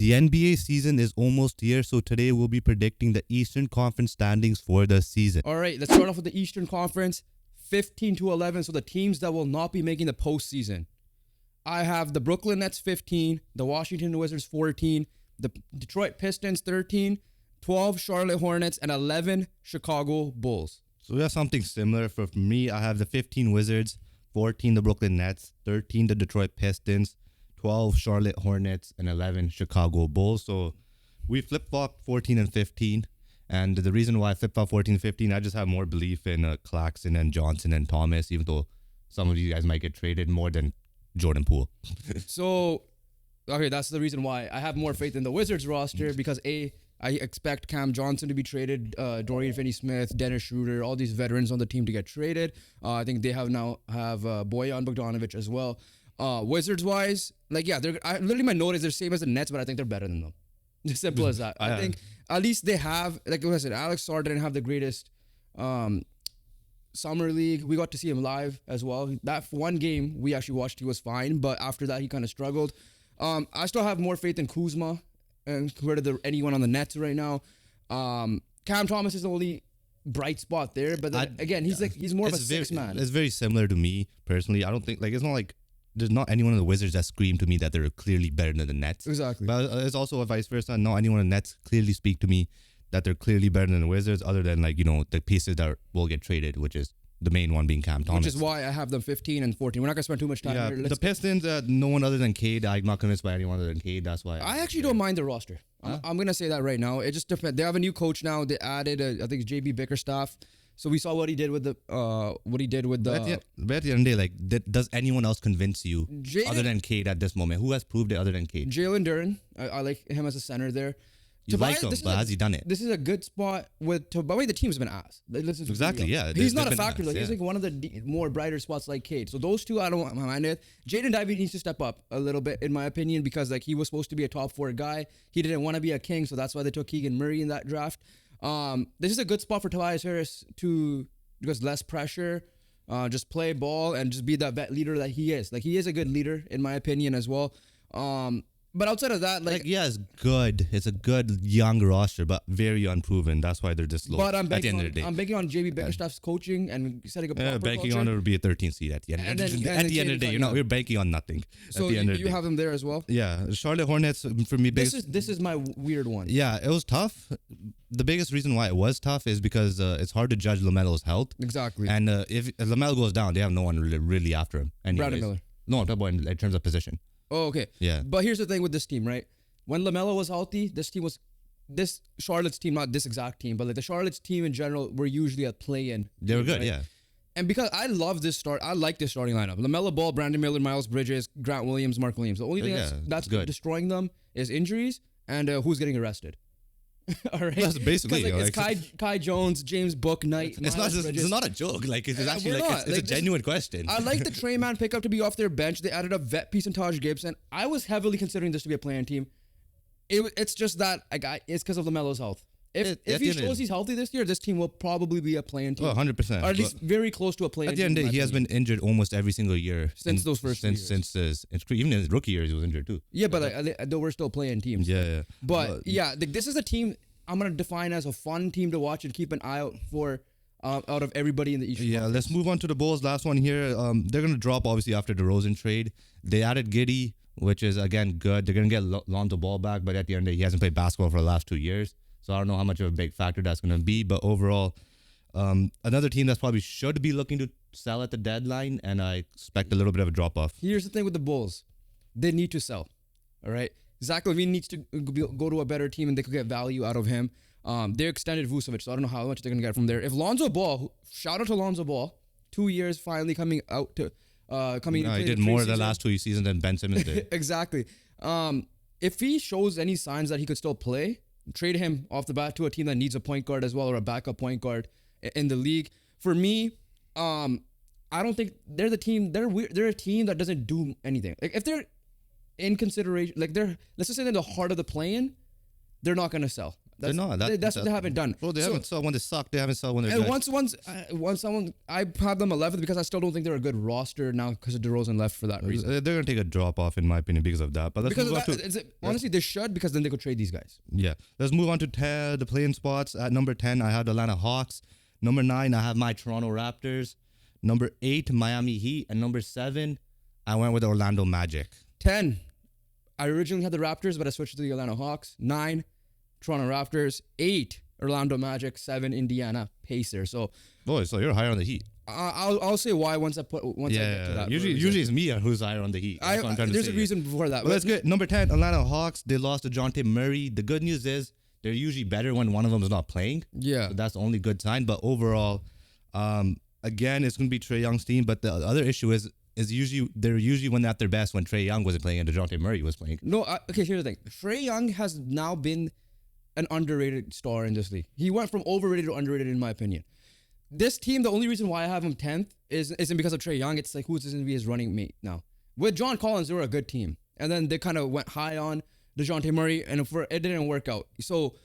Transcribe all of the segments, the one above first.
The NBA season is almost here, so today we'll be predicting the Eastern Conference standings for the season. All right, let's start off with the Eastern Conference, 15 to 11. So the teams that will not be making the postseason. I have the Brooklyn Nets 15, the Washington Wizards 14, the Detroit Pistons 13, 12 Charlotte Hornets, and 11 Chicago Bulls. So we have something similar. For me, I have the 15 Wizards, 14 the Brooklyn Nets, 13 the Detroit Pistons, 12 Charlotte Hornets, and 11 Chicago Bulls. So we flip-flopped 14 and 15. And the reason why I flip-flopped 14 and 15, I just have more belief in Claxton and Johnson and Thomas, even though some of you guys might get traded more than Jordan Poole. So, okay, that's the reason why I have more faith in the Wizards roster because I expect Cam Johnson to be traded, Dorian Finney-Smith, Dennis Schroeder, all these veterans on the team to get traded. I think they have Bojan Bogdanovic as well. Wizards-wise, literally my note is they're same as the Nets, but I think they're better than them. As simple as that. I think at least they have, like I said, Alex Sarr didn't have the greatest summer league. We got to see him live as well. That one game we actually watched, he was fine, but after that he kind of struggled. I still have more faith in Kuzma and compared to anyone on the Nets right now. Cam Thomas is the only bright spot there, but then, again, he's more of a six man. It's very similar to me personally. I don't think it's not like there's not anyone in the Wizards that scream to me that they're clearly better than the Nets. Exactly. But it's also vice versa. Not anyone in the Nets clearly speak to me that they're clearly better than the Wizards, other than the pieces that will get traded, which is the main one being Cam Thomas. Which is why I have them 15 and 14. We're not going to spend too much time here. The Pistons, no one other than Cade. I'm not convinced by anyone other than Cade. That's why. I actually don't mind the roster. I'm going to say that right now. It just depends. They have a new coach now. They added, I think, it's JB Bickerstaff. So we saw what he did with the. But at the end of the day, does anyone else convince you other than Cade at this moment? Who has proved it other than Cade? Jalen Duren. I like him as a center there. You like him, but has he done it? This is a good spot with. By the way, the team's been ass. Exactly, yeah. He's not a factor. He's like one of the more brighter spots like Cade. So those two, I don't mind it. Jaden Ivey needs to step up a little bit, in my opinion, because he was supposed to be a top 4 guy. He didn't want to be a king, so that's why they took Keegan Murray in that draft. This is a good spot for Tobias Harris because less pressure, just play ball and just be that vet leader that he is. He is a good leader, in my opinion, as well. But outside of that, it's good. It's a good young roster, but very unproven. That's why they're this low. But I'm banking on JB Bickerstaff's coaching and setting up a proper banking culture. on it would be a 13 seed at the end. At the end of the day, we're banking on nothing. So you have them there as well. Yeah, Charlotte Hornets for me. This is my weird one. Yeah, it was tough. The biggest reason why it was tough is because it's hard to judge LaMelo's health. Exactly. And if LaMelo goes down, they have no one really after him. Brandon Miller. No, I'm talking about in terms of position. Oh, okay. Yeah. But here's the thing with this team, right? When LaMelo was healthy, this Charlotte's team, not this exact team, but the Charlotte's team in general were usually a play-in. They were good, right? yeah. And because I like this starting lineup. LaMelo Ball, Brandon Miller, Miles Bridges, Grant Williams, Mark Williams. The only thing that's destroying them is injuries and who's getting arrested. All right. That's basically it's Kai Jones, James Bouknight. It's not a joke. It's actually it's a genuine question. I like the Trey Man pickup to be off their bench. They added a vet piece in Taj Gibson. I was heavily considering this to be a play-in team. It's just that it's because of LaMelo's health. If he shows he's healthy this year, this team will probably be a play-in team. 100%. Or at least very close to a play-in team. At the end of the day, he has been injured almost every single year. Since those first years. Even in his rookie years, he was injured too. Yeah, but though we're still playing teams. Yeah. But this is a team I'm going to define as a fun team to watch and keep an eye out for out of everybody in the East. Yeah, let's move on to the Bulls. Last one here. They're going to drop, obviously, after the DeRozan trade. They added Giddey, which is, again, good. They're going to get Lonzo Ball back, but at the end of the day, he hasn't played basketball for the last 2 years. So I don't know how much of a big factor that's going to be. But overall, another team that's probably should be looking to sell at the deadline, and I expect a little bit of a drop-off. Here's the thing with the Bulls. They need to sell, all right? Zach LaVine needs to go to a better team, and they could get value out of him. They extended Vucevic, so I don't know how much they're going to get from there. If Lonzo Ball, shout out to Lonzo Ball, 2 years finally coming out to coming. He did more the last 2 seasons than Ben Simmons did. Exactly. If he shows any signs that he could still play, trade him off the bat to a team that needs a point guard as well, or a backup point guard in the league. For me, I don't think they're the team. They're a team that doesn't do anything. If they're in consideration, let's just say they're in the heart of the play-in, they're not going to sell. They're not. That's what they haven't done. Bro, they So- haven't saw when they suck. They haven't saw when they're And good. once someone, I have them 11th because I still don't think they're a good roster now because of DeRozan left for that reason. They're gonna take a drop off in my opinion because of that. But let's Because move of on that, to honestly, they should because then they could trade these guys. yeah. Let's move on to the playing spots. At number 10, I have the Atlanta Hawks. Number 9, I have my Toronto Raptors. Number 8, Miami Heat, and number 7, I went with the Orlando Magic. 10, I originally had the Raptors, but I switched to the Atlanta Hawks. 9, Toronto Raptors. 8, Orlando Magic. 7, Indiana Pacers. So Boy, so you're higher on the Heat. I'll say why once I get to that. Usually it's me who's higher on the Heat. That's what I'm trying to There's say a here. reason before that. But let's get number 10, Atlanta Hawks. They lost to DeJounte Murray. The good news is they're usually better when one of them is not playing. Yeah. So that's the only good sign. But overall, again, it's going to be Trae Young's team. But the other issue is they're usually when they're at their best when Trae Young wasn't playing and DeJounte Murray was playing. No, okay, here's the thing. Trae Young has now been an underrated star in this league. He went from overrated to underrated in my opinion. This team, the only reason why I have him 10th isn't because of Trae Young. It's like who's going to be his running mate now. With John Collins, they were a good team. And then they kind of went high on DeJounte Murray, and it didn't work out. So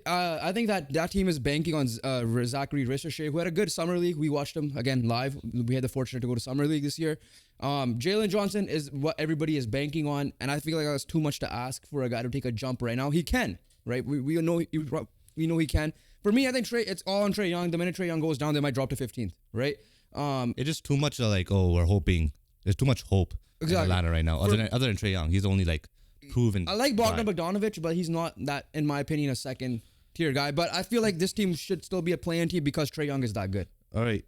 I think that team is banking on Zachary Rissershea, who had a good summer league. We watched him again live. We had the fortune to go to summer league this year. Jalen Johnson is what everybody is banking on, and I feel like that's too much to ask for a guy to take a jump right now. He can, right? We know he can. For me, I think it's all on Trae Young. The minute Trae Young goes down, they might drop to 15th, right? It's just too much we're hoping. There's too much hope in Atlanta right now. Other than Trae Young, he's only proven. I like Bogdan Bogdanovic, but he's not that, in my opinion, a second tier guy. But I feel like this team should still be a play-in team because Trae Young is that good. All right.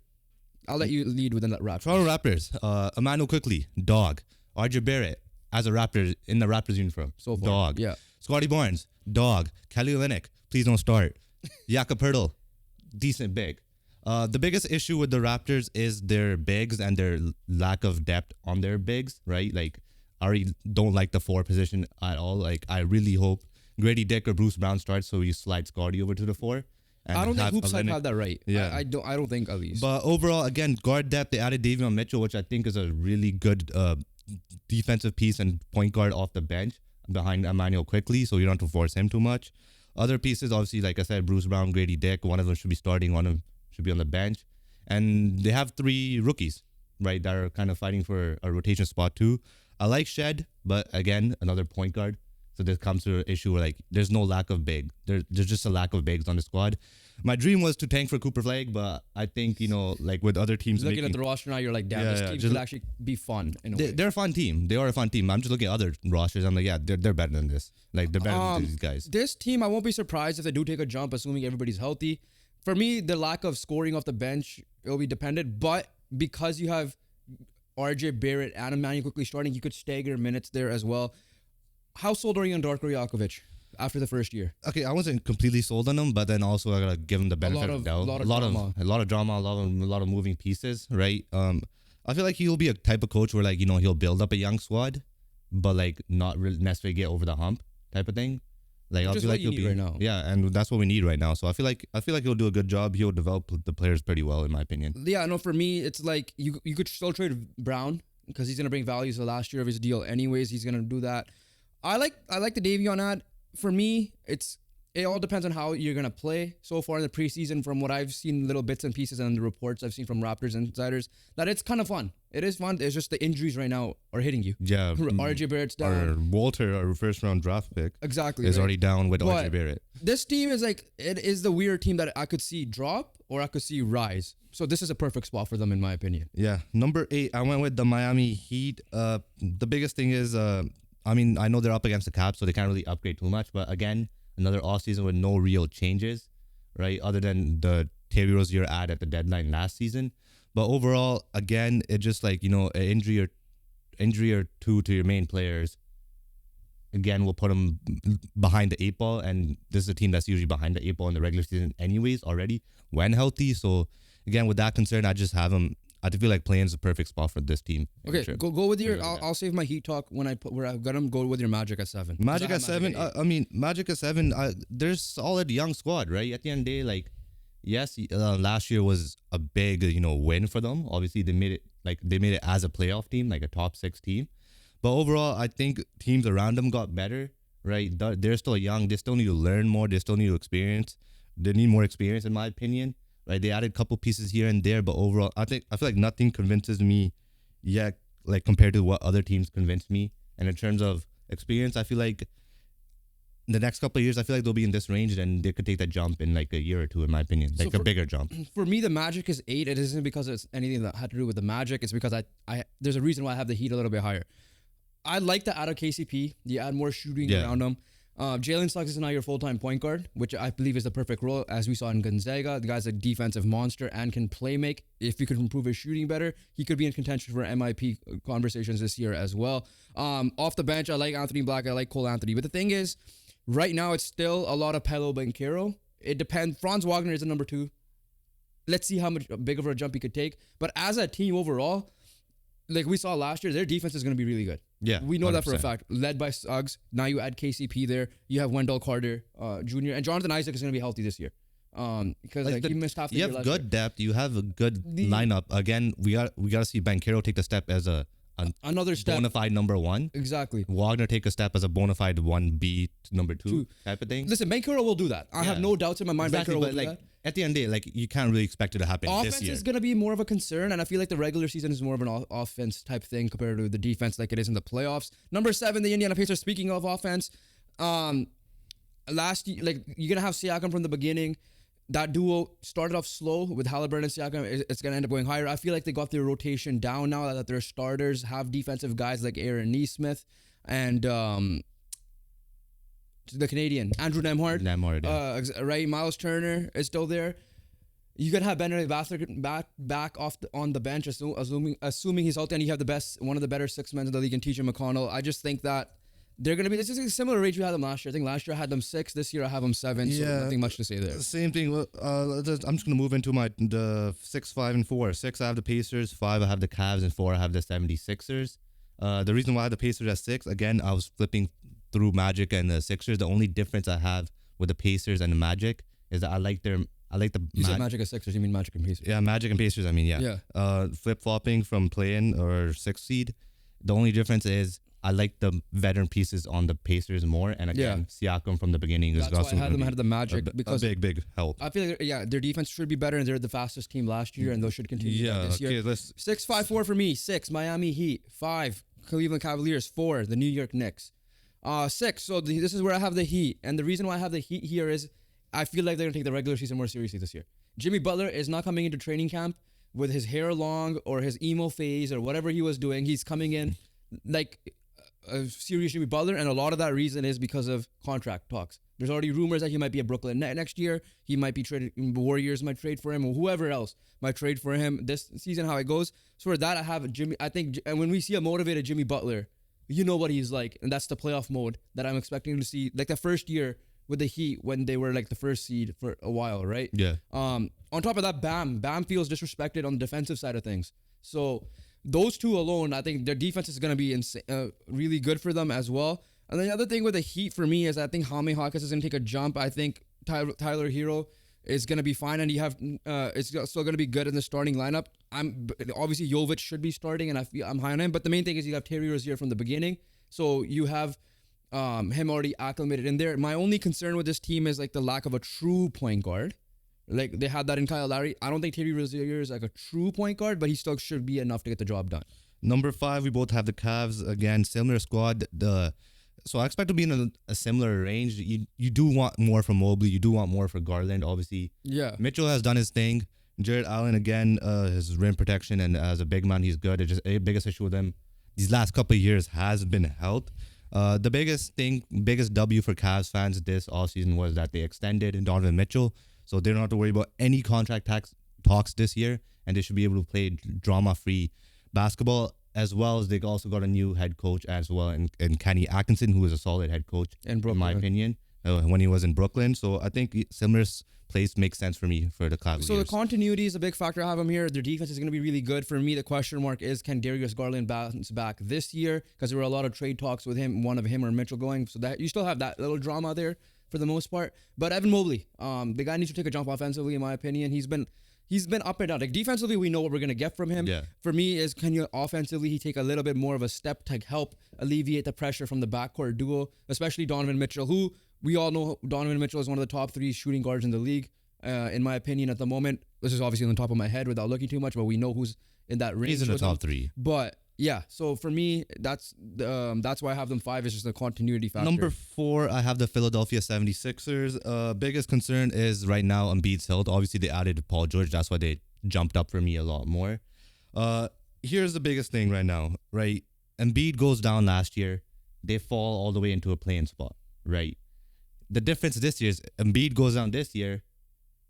I'll let you lead within that Raptors. Toronto Raptors. Emmanuel Quickly, dog. RJ Barrett as a Raptor in the Raptors uniform. So far, dog. yeah. Scotty Barnes, dog. Kelly Olynyk, please don't start. Jakob Poeltl, decent big. The biggest issue with the Raptors is their bigs and their lack of depth on their bigs, right? Like, I already don't like the 4 position at all. Like, I really hope Grady Dick or Bruce Brown starts so you slide Scotty over to the 4. And I don't think Hoopside Olynyk. had that right. Yeah. I don't think at least. But overall, again, guard depth, they added Davion Mitchell, which I think is a really good defensive piece and point guard off the bench behind Emmanuel Quickly, so you don't have to force him too much. Other pieces, obviously, like I said, Bruce Brown, Grady Dick, one of them should be starting, one of them should be on the bench. And they have 3 rookies, right, that are kind of fighting for a rotation spot too. I like Shed, but again, another point guard. So this comes to an issue where there's no lack of big. There's just a lack of bigs on the squad. My dream was to tank for Cooper Flag, but I think, with other teams Looking at the roster now, you're like, damn, this team could actually be fun in a way. They're a fun team. They are a fun team. I'm just looking at other rosters. I'm like, yeah, they're better than this. They're better than these guys. This team, I won't be surprised if they do take a jump, assuming everybody's healthy. For me, the lack of scoring off the bench, it'll be dependent. But because you have RJ Barrett and Emmanuel Quickly starting, you could stagger minutes there as well. How sold are you on Darko Rajakovic after the first year? Okay, I wasn't completely sold on him, but then also I gotta give him the benefit of the doubt. A lot of drama, a lot of moving pieces, right? I feel like he'll be a type of coach where he'll build up a young squad, but not really necessarily get over the hump type of thing. I feel like he'll be right now. Yeah, and that's what we need right now. So I feel like he'll do a good job. He'll develop the players pretty well, in my opinion. Yeah, no, for me, it's like you could still trade Brown because he's gonna bring value to the last year of his deal. Anyways, he's gonna do that. I like the Davion ad. For me, it all depends on how you're gonna play. So far in the preseason, from what I've seen, little bits and pieces and the reports I've seen from Raptors insiders, that it's kind of fun. It is fun. It's just the injuries right now are hitting you. Yeah, RJ Barrett's down. Or Walter, our first round draft pick, exactly is right. already down with But RJ Barrett. This team is it is the weird team that I could see drop or I could see rise. So this is a perfect spot for them, in my opinion. Yeah, number 8, I went with the Miami Heat. The biggest thing is, I know they're up against the cap, so they can't really upgrade too much. But again, another offseason with no real changes, right? Other than the Terry Rozier ad at the deadline last season. But overall, again, it's just an injury or two to your main players. Again, will put them behind the 8 ball, and this is a team that's usually behind the 8 ball in the regular season anyways already when healthy. So again, with that concern, I just have them. I feel like playing is the perfect spot for this team. Okay, go with your. I'll save my Heat talk when where I've got them. Go with your Magic at 7. Magic at 7. Magic at 7. There's solid young squad, right? At the end of the day, yes, last year was a big win for them. Obviously, they made it as a playoff team, like a top 6 team. But overall, I think teams around them got better. right? They're still young. They still need to learn more. They still need to experience. They need more experience, in my opinion, right? They added a couple pieces here and there, but overall, I feel like nothing convinces me yet, like compared to what other teams convince me. And in terms of experience, I feel like the next couple of years, I feel like they'll be in this range, and they could take that jump in like a year or two, in my opinion, like a bigger jump. For me, the Magic is 8. It isn't because it's anything that had to do with the Magic. It's because I there's a reason why I have the Heat a little bit higher. I like the out of KCP. You add more shooting around him. Jalen Suggs is now your full-time point guard, which I believe is the perfect role, as we saw in Gonzaga. The guy's a defensive monster and can play make. If he could improve his shooting better, he could be in contention for MIP conversations this year as well. Off the bench, I like Anthony Black. I like Cole Anthony. But the thing is, right now, it's still a lot of Paolo Banchero. It depends. Franz Wagner is the number 2. Let's see how much big of a jump he could take. But as a team overall, like we saw last year, their defense is going to be really good. Yeah, we know 100%. that for a fact. Led by Suggs. Now you add KCP there. You have Wendell Carter Jr. and Jonathan Isaac is going to be healthy this year. Because like he missed half the year. You have good depth. You have a good lineup. Again, we got to see Banchero take the step as another step, bona fide number 1. Exactly. Wagner take a step as a bona fide 1B number 2 type of thing. Listen, Banchero will do that. I have no doubts in my mind. Exactly, Banchero will but do like that. at the end of the day, like you can't really expect it to happen Offense this year. is going to be more of a concern, and I feel like the regular season is more of an offense type thing compared to the defense like it is in the playoffs. Number 7, the Indiana Pacers. Speaking of offense, last year, like you're going to have Siakam from the beginning. That duo started off slow with Halliburton and Siakam. It's going to end up going higher. I feel like they got their rotation down now that their starters have defensive guys like Aaron Nesmith and the Canadian, Andrew Nembhard. Right, Miles Turner is still there. You can have Benedict Bather back on the bench, assuming he's healthy, and you have one of the better 6 men in the league in TJ McConnell. I just think that they're going to be, this is a similar range we had them last year. I think last year I had them 6. This year I have them 7. So nothing much to say there. Same thing. I'm just going to move into the 6, 5, and 4. 6, I have the Pacers. 5, I have the Cavs. And 4, I have the 76ers. The reason why I have the Pacers at 6, again, I was flipping through Magic and the Sixers. The only difference I have with the Pacers and the Magic is that I like the You said Magic and Sixers. You mean Magic and Pacers? Yeah, Magic and Pacers. I mean, yeah. Flip-flopping from play-in or 6th seed. The only difference is I like the veteran pieces on the Pacers more, and again, Siakam from the beginning is also why I had them ahead of the Magic because a big help. I feel like their defense should be better, and they're the fastest team last year, and those should continue this year. 6, 5, 4 for me. 6, Miami Heat. 5, Cleveland Cavaliers. 4, the New York Knicks. 6. So this is where I have the Heat, and the reason why I have the Heat here is I feel like they're gonna take the regular season more seriously this year. Jimmy Butler is not coming into training camp with his hair long or his emo phase or whatever he was doing. He's coming in like a serious Jimmy Butler, and a lot of that reason is because of contract talks. There's already rumors that he might be a Brooklyn Net next year. He might be traded. Warriors might trade for him, or whoever else might trade for him this season. How it goes. So for that, I have Jimmy. I think, and when we see a motivated Jimmy Butler, you know what he's like, and that's the playoff mode that I'm expecting to see. Like the first year with the Heat when they were like the first seed for a while, right? Yeah. On top of that, Bam feels disrespected on the defensive side of things. So those two alone, I think their defense is going to be really good for them as well. And then the other thing with the Heat for me is I think Jaime Hawkins is going to take a jump. I think Tyler Hero is going to be fine, and you have it's still going to be good in the starting lineup. Obviously Jovic should be starting, and I'm high on him. But the main thing is you have Terry Rozier from the beginning, so you have him already acclimated in there. My only concern with this team is like the lack of a true point guard. Like they had that in Kyle Lowry. I don't think Terry Rozier is like a true point guard, but he still should be enough to get the job done. Number 5, we both have the Cavs. Again, similar squad. So I expect to be in a similar range. You do want more from Mobley. You do want more for Garland, obviously. Yeah. Mitchell has done his thing. Jared Allen, again, his rim protection, and as a big man, he's good. It's just a biggest issue with him these last couple of years has been health. The biggest W for Cavs fans this offseason was that they extended Donovan Mitchell. So they don't have to worry about any contract talks this year, and they should be able to play drama-free basketball, as well as they also got a new head coach as well, and Kenny Atkinson, who is a solid head coach, in my opinion, when he was in Brooklyn. So I think similar place makes sense for me for the Cavaliers. So the continuity is a big factor. I have them here. Their defense is going to be really good. For me, the question mark is, can Darius Garland bounce back this year? Because there were a lot of trade talks with him, one of him or Mitchell going. So that you still have that little drama there for the most part. But Evan Mobley, the guy needs to take a jump offensively, in my opinion. He's been he's been up and down. Like defensively, we know what we're gonna get from him. Yeah. For me, is can you offensively he take a little bit more of a step to help alleviate the pressure from the backcourt duo, especially Donovan Mitchell, who we all know Donovan Mitchell is one of the top 3 shooting guards in the league, in my opinion at the moment. This is obviously on the top of my head without looking too much, but we know who's in that range. He's in the with him. top 3. But yeah, so for me, that's why I have them 5. Is just the continuity factor. Number 4, I have the Philadelphia 76ers. Biggest concern is right now Embiid's health. Obviously, they added Paul George. That's why they jumped up for me a lot more. Here's the biggest thing right now, right? Embiid goes down last year. They fall all the way into a playing spot, right? The difference this year is Embiid goes down this year.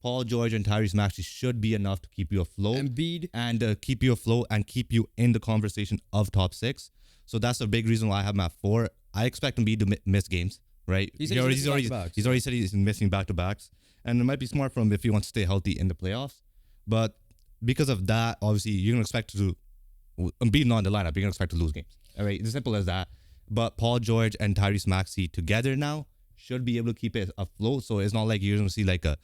Paul George and Tyrese Maxey should be enough to keep you afloat. Embiid and keep you afloat and keep you in the conversation of top 6. So that's a big reason why I have him at 4. I expect Embiid to miss games, right? He's already said he's missing back-to-backs. And it might be smart for him if he wants to stay healthy in the playoffs. But because of that, obviously, you're going to expect to Embiid not in the lineup. You're going to expect to lose games. All right? It's as simple as that. But Paul George and Tyrese Maxey together now should be able to keep it afloat. So it's not like you're going to see like a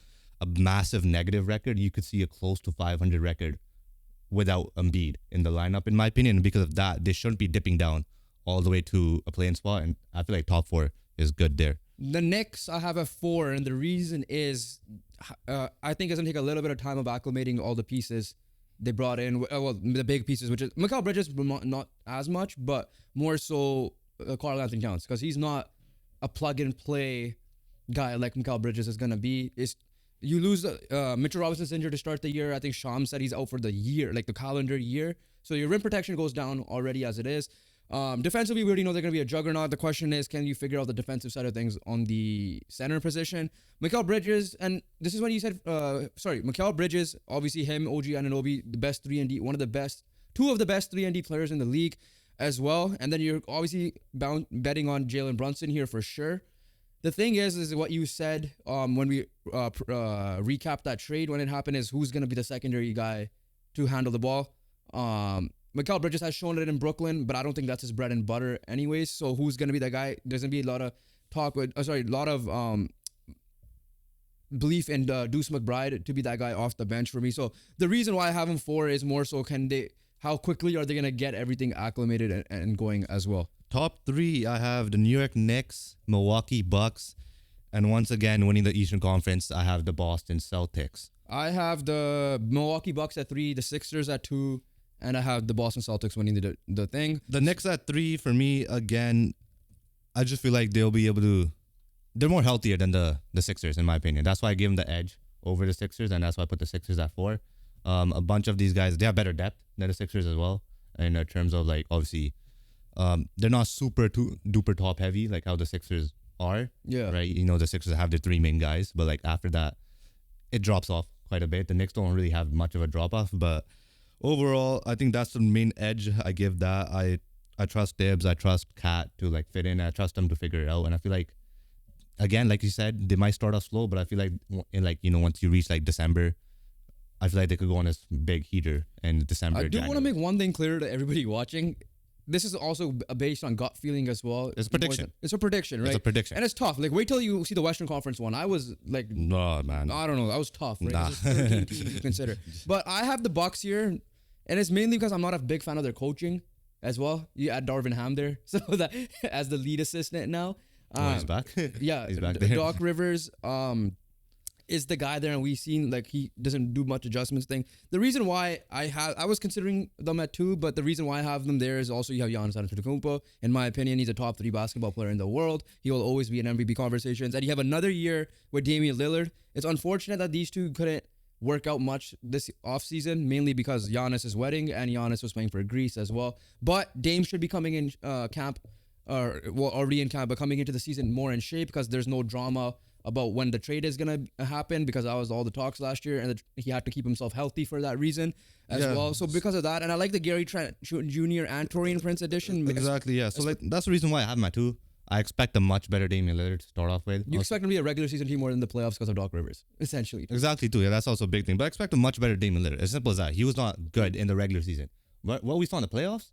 massive negative record. You could see a close to 500 record without Embiid in the lineup, in my opinion. And because of that, they shouldn't be dipping down all the way to a playing spot. And I feel like top 4 is good there. The Knicks, I have a 4, and the reason is I think it's going to take a little bit of time of acclimating all the pieces they brought in. Well, the big pieces, which is Mikal Bridges, not as much, but more so Karl Anthony Towns, because he's not a plug-and-play guy like Mikal Bridges is going to be. You lose Mitchell Robinson's injured to start the year. I think Sham said he's out for the year, like the calendar year. So your rim protection goes down already as it is. Defensively, we already know they're going to be a juggernaut. The question is, can you figure out the defensive side of things on the center position? Mikal Bridges, and this is what you said, Mikal Bridges, obviously him, OG Anunoby, the best 3-and-D, two of the best 3-and-D players in the league as well. And then you're obviously betting on Jalen Brunson here for sure. The thing is what you said when we recapped that trade when it happened is who's going to be the secondary guy to handle the ball. Mikal Bridges has shown it in Brooklyn, but I don't think that's his bread and butter anyways. So who's going to be that guy? There's going to be a lot of talk with, belief in Deuce McBride to be that guy off the bench for me. So the reason why I have him 4 is more so how quickly are they going to get everything acclimated and going as well? Top 3, I have the New York Knicks, Milwaukee Bucks, and once again, winning the Eastern Conference, I have the Boston Celtics. I have the Milwaukee Bucks at 3, the Sixers at 2, and I have the Boston Celtics winning the thing. The Knicks at 3, for me, again, I just feel like they'll be able to... They're more healthier than the Sixers, in my opinion. That's why I give them the edge over the Sixers, and that's why I put the Sixers at 4. A bunch of these guys, they have better depth than the Sixers as well, in terms of, like, obviously... they're not super duper top heavy like how the Sixers are. Yeah. Right. You know, the Sixers have their 3 main guys, but like after that, it drops off quite a bit. The Knicks don't really have much of a drop off, but overall, I think that's the main edge I give that. I trust Tibbs. I trust Cat to like fit in. I trust them to figure it out. And I feel like, again, like you said, they might start off slow, but I feel like once you reach like December, I feel like they could go on this big heater in December. I do want to make one thing clear to everybody watching. This is also based on gut feeling as well. It's a prediction. It's a prediction, right? It's a prediction. And it's tough. Like, wait till you see the Western Conference one. I was like... No, man. I don't know. That was tough, right? Nah. 13 teams to consider. But I have the Bucks here, and it's mainly because I'm not a big fan of their coaching as well. You add Darvin Ham there, so that as the lead assistant now. He's back. Yeah. He's back there. Doc Rivers is the guy there, and we've seen like he doesn't do much adjustments thing. The reason why I was considering them at 2, but the reason why I have them there is also you have Giannis Antetokounmpo. In my opinion, he's a top 3 basketball player in the world. He will always be in MVP conversations, and you have another year with Damian Lillard. It's unfortunate that these two couldn't work out much this offseason, mainly because Giannis' wedding and Giannis was playing for Greece as well. But Dame should be coming in camp, already in camp, but coming into the season more in shape because there's no drama about when the trade is going to happen, because that was all the talks last year, and he had to keep himself healthy for that reason as well. So because of that, and I like the Gary Trent Jr. and Torian Prince edition. Exactly, yeah. So like that's the reason why I have my 2. I expect a much better Damian Lillard to start off with. You expect him to be a regular season team more than the playoffs because of Doc Rivers, essentially. Exactly, too. Yeah, that's also a big thing. But I expect a much better Damian Lillard. As simple as that. He was not good in the regular season. But what we saw in the playoffs,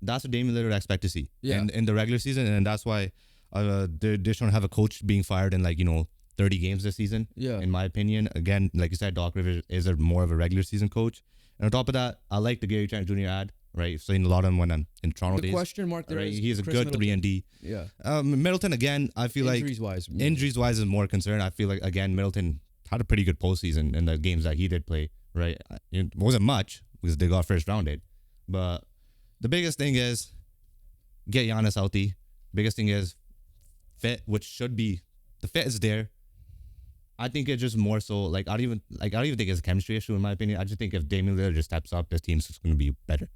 that's what Damian Lillard I expect to see in the regular season. And that's why they're trying to have a coach being fired in 30 games this season. Yeah. In my opinion, again, like you said, Doc Rivers is more of a regular season coach. And on top of that, I like the Gary Trent Jr. ad. Right, I've seen a lot of him when I'm in Toronto The days. question mark there Right, is he's a Chris good Middleton. 3-and-D. Yeah. Middleton again, I feel like Injuries wise is more concern. I feel like again Middleton had a pretty good postseason in the games that he did play. Right, it wasn't much because they got first rounded, but the biggest thing is get Giannis healthy. Biggest thing is fit, which should be the fit is there. I think it's just more so like I don't even think it's a chemistry issue in my opinion. I just think if Damian Lillard just steps up, this team's just going to be better.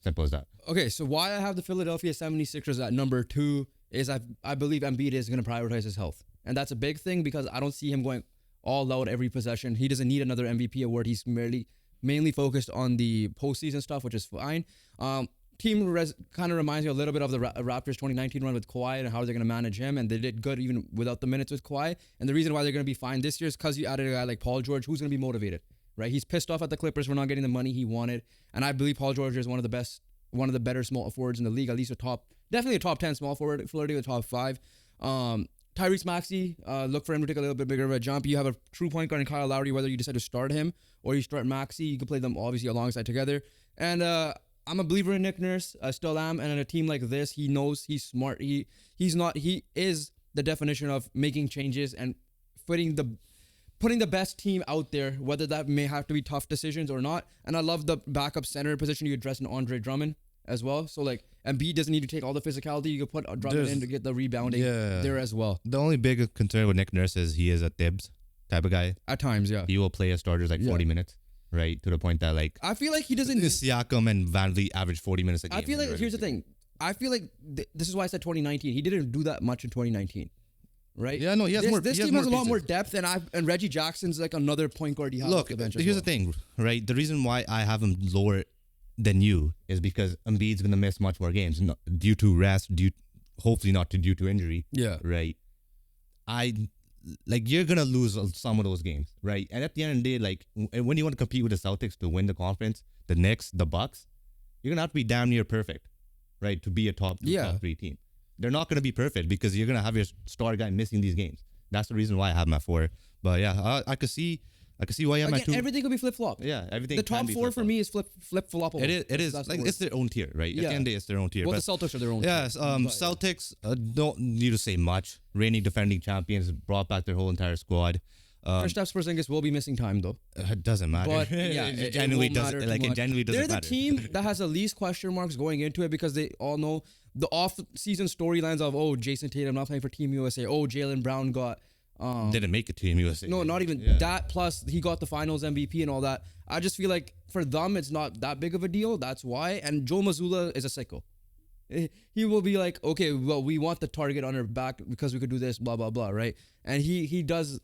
Simple as that. Okay, so why I have the Philadelphia 76ers at number 2 is I believe Embiid is going to prioritize his health. And that's a big thing because I don't see him going all out every possession. He doesn't need another MVP award. He's mainly focused on the postseason stuff, which is fine. Kind of reminds me a little bit of the Raptors 2019 run with Kawhi and how they're going to manage him. And they did good even without the minutes with Kawhi. And the reason why they're going to be fine this year is because you added a guy like Paul George who's going to be motivated. Right, he's pissed off at the Clippers for not getting the money he wanted, and I believe Paul George is one of the better small forwards in the league, at least definitely a top 10 small forward, flirting with top 5. Tyrese Maxey, look for him to take a little bit bigger of a jump. You have a true point guard in Kyle Lowry, whether you decide to start him or you start Maxey, you can play them obviously alongside together. And I'm a believer in Nick Nurse, I still am, and in a team like this, he knows he's smart. He is the definition of making changes and putting the best team out there, whether that may have to be tough decisions or not. And I love the backup center position you address in Andre Drummond as well. So like Embiid doesn't need to take all the physicality. You can put Drummond in to get the rebounding there as well. The only big concern with Nick Nurse is he is a Tibbs type of guy. At times, yeah. He will play as starters like 40 minutes, right? To the point that like I feel like he doesn't. Siakam and Van Vliet average 40 minutes a game. I feel like here's the thing. I feel like this is why I said 2019. He didn't do that much in 2019. Right? Yeah, no, he has more. This team has a lot more depth, and Reggie Jackson's like another point guard you have off the bench. Here's the thing, right? The reason why I have him lower than you is because Embiid's gonna miss much more games due to rest, hopefully not due to injury. Yeah. Right. You're gonna lose some of those games, right? And at the end of the day, like when you want to compete with the Celtics to win the conference, the Knicks, the Bucks, you're gonna have to be damn near perfect, right, to be a top 3 team. They're not going to be perfect because you're going to have your star guy missing these games. That's the reason why I have him at 4. But yeah, I could see why I'm at 2. Everything could be flip flop. Yeah, everything. The top 4 for me is flip flop. It is like it's their own tier, right? Yeah. At the end of the day, it's their own tier. Well, the Celtics are their own. Yes. tier. Celtics don't need to say much. Reigning defending champions brought back their whole entire squad. Kristaps Porzingis will be missing time though. It doesn't matter. But yeah, it genuinely doesn't. Like it genuinely doesn't matter. They're the team that has the least question marks going into it because they all know the off-season storylines of Jason Tatum not playing for Team USA. Jaylen Brown got didn't make it to Team USA. No, not even that. Plus he got the Finals MVP and all that. I just feel like for them it's not that big of a deal. That's why. And Joe Mazzulla is a sicko. He will be like, okay, well, we want the target on our back because we could do this, blah blah blah, right? And he does.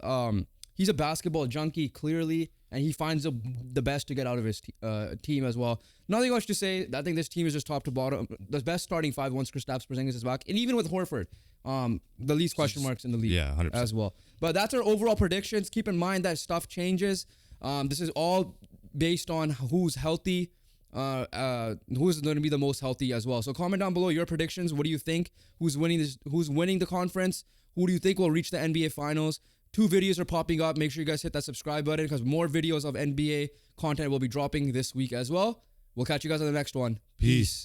He's a basketball junkie, clearly, and he finds the best to get out of his team as well. Nothing much to say. I think this team is just top to bottom. The best starting 5 once Kristaps Porzingis is back. And even with Horford, the least question marks in the league 100%. as well. But that's our overall predictions. Keep in mind that stuff changes. This is all based on who's healthy, who's going to be the most healthy as well. So comment down below your predictions. What do you think? Who's winning the conference? Who do you think will reach the NBA Finals? 2 videos are popping up. Make sure you guys hit that subscribe button because more videos of NBA content will be dropping this week as well. We'll catch you guys on the next one. Peace.